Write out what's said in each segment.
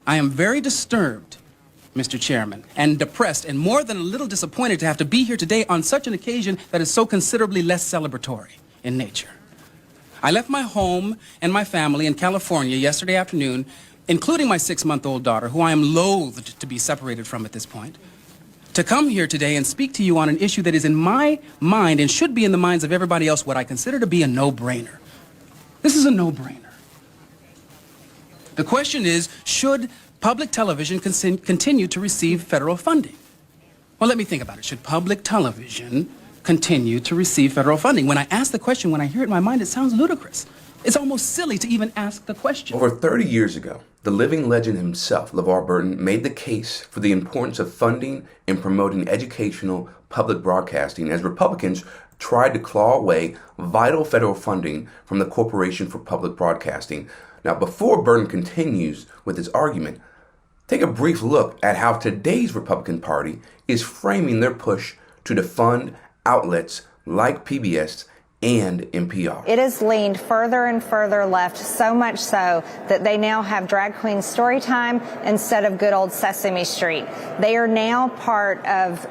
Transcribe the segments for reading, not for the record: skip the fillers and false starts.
I am very disturbed, Mr. Chairman, and depressed and more than a little disappointed to have to be here today on such an occasion that is so considerably less celebratory in nature. I left my home and my family in California yesterday afternoon, including my 6-month-old daughter, who I am loathed to be separated from at this point, to come here today and speak to you on an issue that is in my mind and should be in the minds of everybody else what I consider to be a no-brainer. This is a no-brainer. The question is, should public television continue to receive federal funding? Well, let me think about it. Should public television continue to receive federal funding? When I ask the question, when I hear it in my mind, it sounds ludicrous. It's almost silly to even ask the question. Over 30 years ago, the living legend himself, LeVar Burton, made the case for the importance of funding and promoting educational public broadcasting as Republicans tried to claw away vital federal funding from the Corporation for Public Broadcasting. Now, before Burton continues with his argument, take a brief look at how today's Republican Party is framing their push to defund outlets like PBS and NPR. It has leaned further and further left, so much so that they now have drag queen story time instead of good old Sesame Street. They are now part of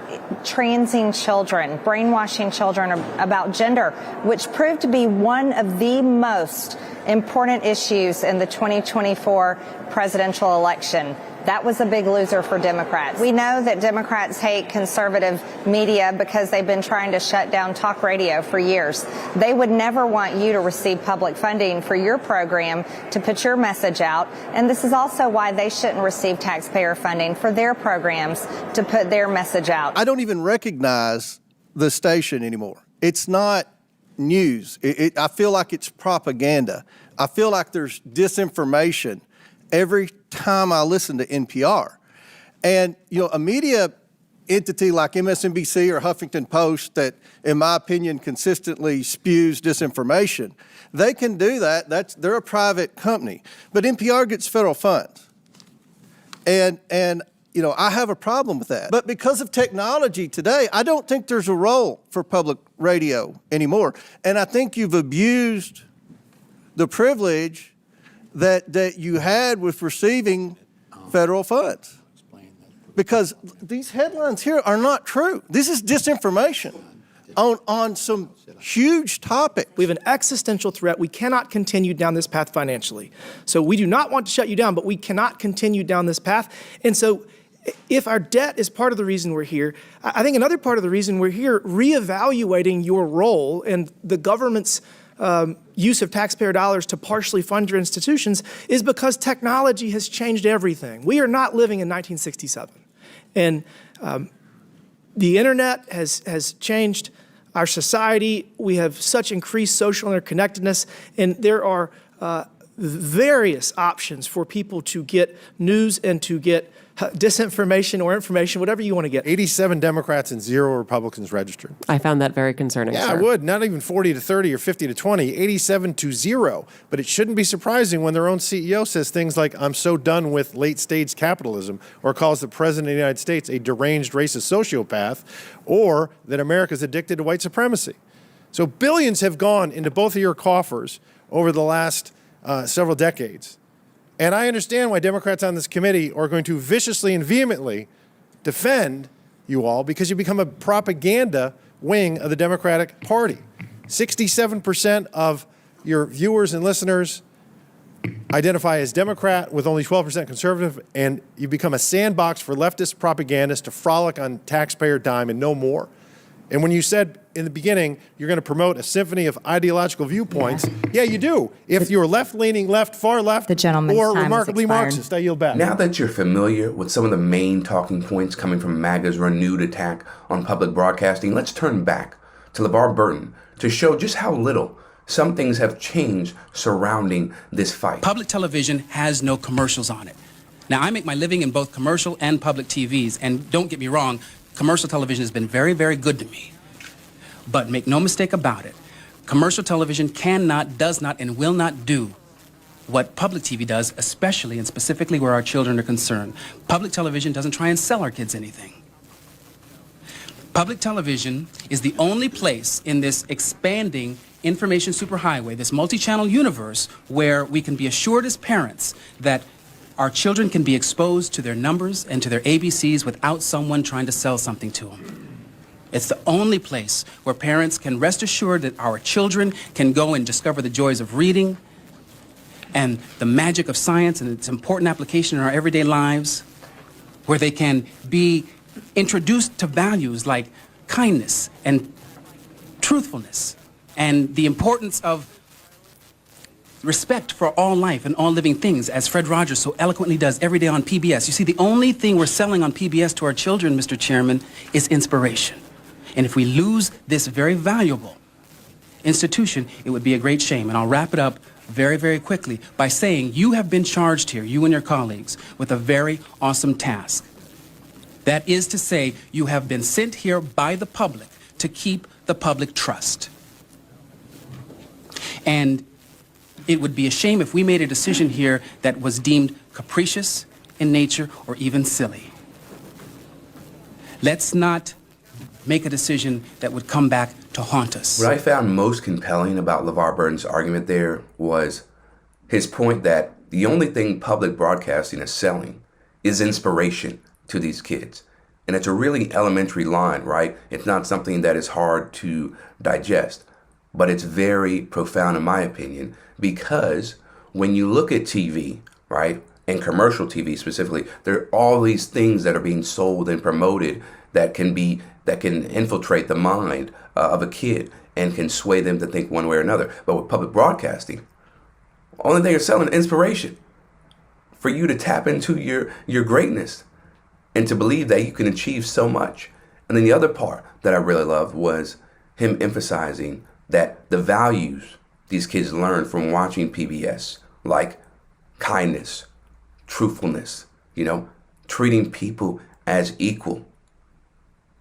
transing children, brainwashing children about gender, which proved to be one of the most important issues in the 2024 presidential election. That was a big loser for Democrats. We know that Democrats hate conservative media because they've been trying to shut down talk radio for years. They would never want you to receive public funding for your program to put your message out. And this is also why they shouldn't receive taxpayer funding for their programs to put their message out. I don't even recognize the station anymore. It's not news. I feel like it's propaganda. I feel like there's disinformation every time I listen to NPR. And, you know, a media entity like MSNBC or Huffington Post that, in my opinion, consistently spews disinformation, they can do that. They're a private company. But NPR gets federal funds. And you know, I have a problem with that. But because of technology today, I don't think there's a role for public radio anymore. And I think you've abused the privilege that you had with receiving federal funds. Because these headlines here are not true. This is disinformation on some huge topic. We have an existential threat. We cannot continue down this path financially. So we do not want to shut you down, but we cannot continue down this path. And so if our debt is part of the reason we're here, I think another part of the reason we're here, reevaluating your role and the government's use of taxpayer dollars to partially fund your institutions is because technology has changed everything. We are not living in 1967. And the internet has changed our society. We have such increased social interconnectedness, and there are various options for people to get news and to get disinformation or information, whatever you want to get. 87 Democrats and 0 Republicans registered. I found that very concerning, Yeah, sir. I would. Not even 40 to 30 or 50 to 20, 87 to 0. But it shouldn't be surprising when their own CEO says things like, I'm so done with late-stage capitalism, or calls the President of the United States a deranged racist sociopath, or that America's addicted to white supremacy. So billions have gone into both of your coffers over the last several decades. And I understand why Democrats on this committee are going to viciously and vehemently defend you all, because you become a propaganda wing of the Democratic Party. 67% of your viewers and listeners identify as Democrat, with only 12% conservative, and you become a sandbox for leftist propagandists to frolic on taxpayer dime and no more. And when you said in the beginning you're going to promote a symphony of ideological viewpoints, yeah, you do. If you're left-leaning, far left, or remarkably Marxist, I yield back. Now that you're familiar with some of the main talking points coming from MAGA's renewed attack on public broadcasting, let's turn back to LeVar Burton to show just how little some things have changed surrounding this fight. Public television has no commercials on it. Now, I make my living in both commercial and public TVs, and don't get me wrong, commercial television has been very, very good to me. But make no mistake about it, commercial television cannot, does not, and will not do what public TV does, especially and specifically where our children are concerned. Public television doesn't try and sell our kids anything. Public television is the only place in this expanding information superhighway, this multi-channel universe, where we can be assured as parents that Our children can be exposed to their numbers and to their ABCs without someone trying to sell something to them. It's the only place where parents can rest assured that our children can go and discover the joys of reading and the magic of science and its important application in our everyday lives, where they can be introduced to values like kindness and truthfulness and the importance of respect for all life and all living things, as Fred Rogers so eloquently does every day on PBS. You see, the only thing we're selling on PBS to our children, Mr. Chairman, is inspiration. And if we lose this very valuable institution, it would be a great shame. And I'll wrap it up very, very quickly by saying you have been charged here, you and your colleagues, with a very awesome task. That is to say, you have been sent here by the public to keep the public trust. And it would be a shame if we made a decision here that was deemed capricious in nature or even silly. Let's not make a decision that would come back to haunt us. What I found most compelling about LeVar Burton's argument there was his point that the only thing public broadcasting is selling is inspiration to these kids. And it's a really elementary line, right? It's not something that is hard to digest, but it's very profound in my opinion, because when you look at TV, right, and commercial TV specifically, there are all these things that are being sold and promoted that can infiltrate the mind of a kid and can sway them to think one way or another. But with public broadcasting, only thing you're selling is inspiration for you to tap into your greatness and to believe that you can achieve so much. And then the other part that I really loved was him emphasizing that the values these kids learn from watching PBS, like kindness, truthfulness, treating people as equal.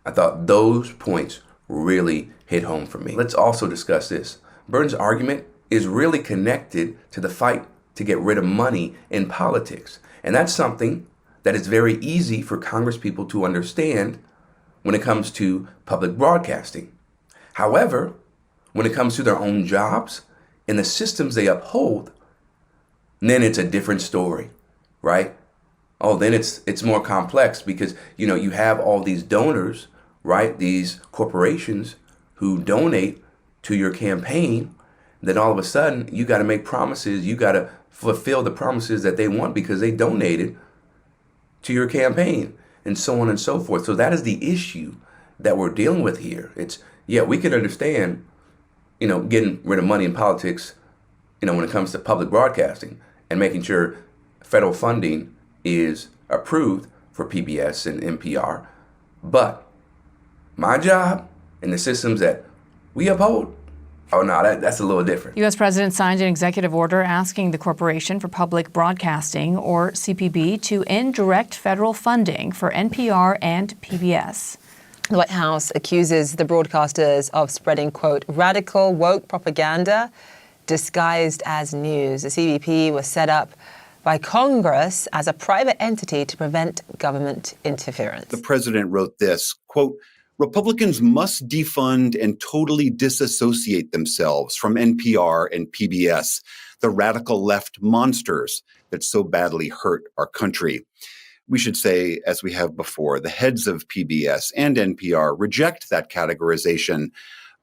I thought those points really hit home for me. Let's also discuss this. Burton's argument is really connected to the fight to get rid of money in politics. And that's something that is very easy for Congresspeople to understand when it comes to public broadcasting. However, when it comes to their own jobs and the systems they uphold, then it's a different story, right? Oh, then it's more complex because, you have all these donors, right? These corporations who donate to your campaign. Then all of a sudden, you got to make promises. You got to fulfill the promises that they want because they donated to your campaign and so on and so forth. So that is the issue that we're dealing with here. We can understand, getting rid of money in politics, when it comes to public broadcasting and making sure federal funding is approved for PBS and NPR. But my job and the systems that we uphold, oh no, that's a little different. U.S. President signed an executive order asking the Corporation for Public Broadcasting, or CPB, to end direct federal funding for NPR and PBS. The White House accuses the broadcasters of spreading, quote, radical woke propaganda disguised as news. The CBP was set up by Congress as a private entity to prevent government interference. The president wrote this, quote, Republicans must defund and totally disassociate themselves from NPR and PBS, the radical left monsters that so badly hurt our country. We should say, as we have before, the heads of PBS and NPR reject that categorization.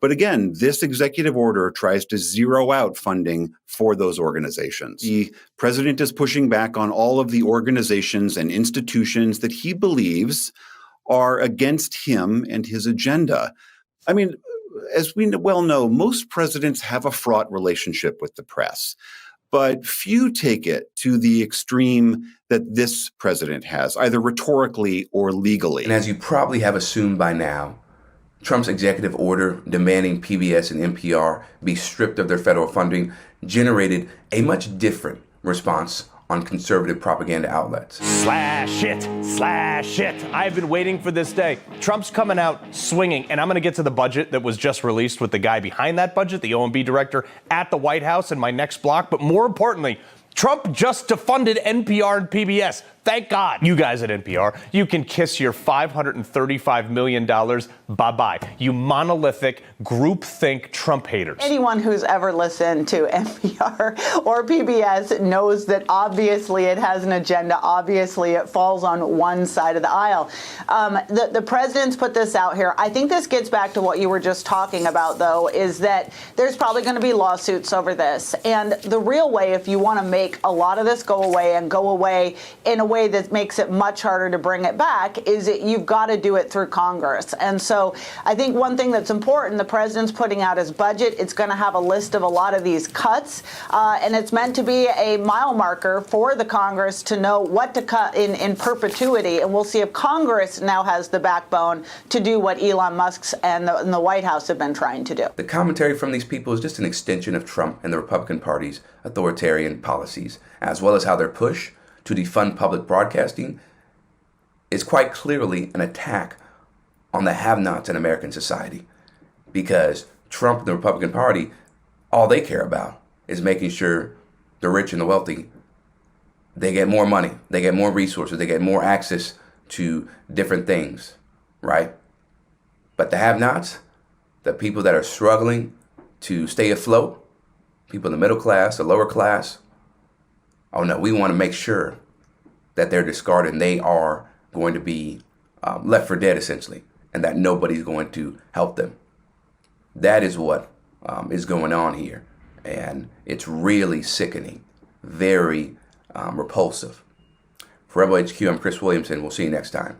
But again, this executive order tries to zero out funding for those organizations. The president is pushing back on all of the organizations and institutions that he believes are against him and his agenda. I mean, as we well know, most presidents have a fraught relationship with the press, but few take it to the extreme that this president has, either rhetorically or legally. And as you probably have assumed by now, Trump's executive order demanding PBS and NPR be stripped of their federal funding generated a much different response on conservative propaganda outlets. Slash it. I've been waiting for this day. Trump's coming out swinging, and I'm going to get to the budget that was just released with the guy behind that budget, the OMB director at the White House in my next block. But more importantly, Trump just defunded NPR and PBS. Thank God. You guys at NPR, you can kiss your $535 million bye-bye. You monolithic, groupthink Trump haters. Anyone who's ever listened to NPR or PBS knows that obviously it has an agenda. Obviously it falls on one side of the aisle. The president's put this out here. I think this gets back to what you were just talking about, though, is that there's probably going to be lawsuits over this. And the real way, if you want to make a lot of this go away and go away in a way that makes it much harder to bring it back, is that you've got to do it through Congress. And so I think one thing that's important, the president's putting out his budget. It's going to have a list of a lot of these cuts, and it's meant to be a mile marker for the Congress to know what to cut in perpetuity. And we'll see if Congress now has the backbone to do what Elon Musk's and the White House have been trying to do. The commentary from these people is just an extension of Trump and the Republican Party's authoritarian policies, as well as how their push to defund public broadcasting is quite clearly an attack on the have-nots in American society. Because Trump and the Republican Party, all they care about is making sure the rich and the wealthy, they get more money, they get more resources, they get more access to different things, right? But the have-nots, the people that are struggling to stay afloat, people in the middle class, the lower class, oh no, we want to make sure that they're discarded and they are going to be left for dead, essentially, and that nobody's going to help them. That is what is going on here. And it's really sickening, very repulsive. For Rebel HQ, I'm Chris Williamson. We'll see you next time.